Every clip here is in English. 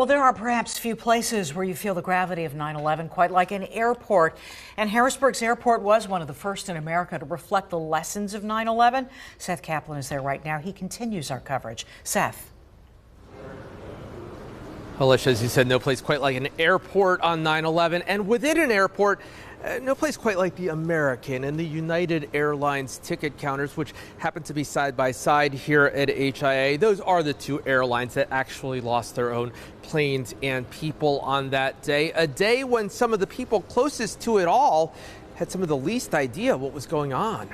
Well, there are perhaps few places where you feel the gravity of 9/11 quite like an airport. And Harrisburg's airport was one of the first in America to reflect the lessons of 9/11. Seth Kaplan is there right now. He continues our coverage. Seth. Alicia, as you said, no place quite like an airport on 9/11. And within an airport, no place quite like the American and the United Airlines ticket counters, which happen to be side by side here at HIA. Those are the two airlines that actually lost their own planes and people on that day. A day when some of the people closest to it all had some of the least idea what was going on.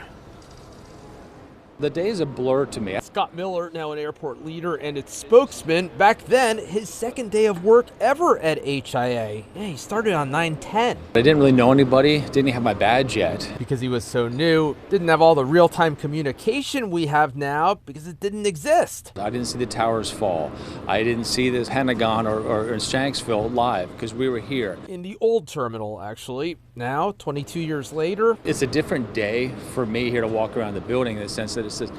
The day's a blur to me. Scott Miller, now an airport leader and its spokesman, back then his second day of work ever at HIA. Yeah, he started on 9/10. I didn't really know anybody, didn't have my badge yet. Because he was so new, didn't have all the real-time communication we have now because it didn't exist. I didn't see the towers fall. I didn't see this Pentagon or in Shanksville live because we were here. In the old terminal, actually. Now, 22 years later. It's a different day for me here to walk around the building in the sense that it says,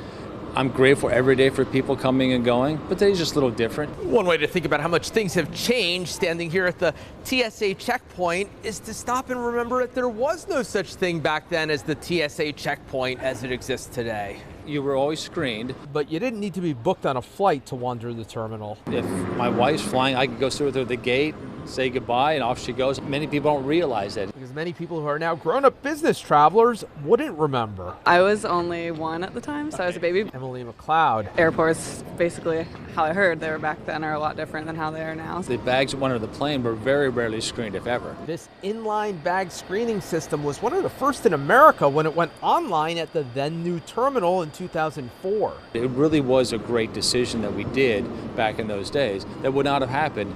I'm grateful every day for people coming and going, but today's just a little different. One way to think about how much things have changed standing here at the TSA checkpoint is to stop and remember that there was no such thing back then as the TSA checkpoint as it exists today. You were always screened. But you didn't need to be booked on a flight to wander the terminal. If my wife's flying, I could go through the gate, say goodbye, and off she goes. Many people don't realize that. Because many people who are now grown-up business travelers wouldn't remember. I was only 1 at the time, so I was a baby. Emily McLeod. Airports, basically, how I heard they were back then, are a lot different than how they are now. The bags that went on the plane were very rarely screened, if ever. This inline bag screening system was one of the first in America when it went online at the then new terminal in 2004. It really was a great decision that we did back in those days. That would not have happened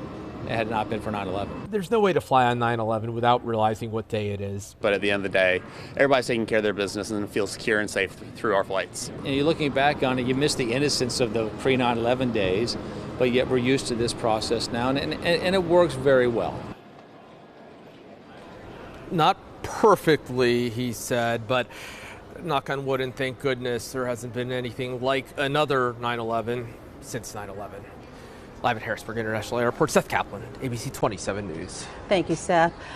had it not been for 9/11. There's no way to fly on 9/11 without realizing what day it is. But at the end of the day, everybody's taking care of their business and feel secure and safe through our flights. And you're looking back on it, you miss the innocence of the pre-9/11 days, but yet we're used to this process now, and it works very well. Not perfectly, he said, but knock on wood and thank goodness there hasn't been anything like another 9/11 since 9/11. Live at Harrisburg International Airport, Seth Kaplan, ABC 27 News. Thank you, Seth.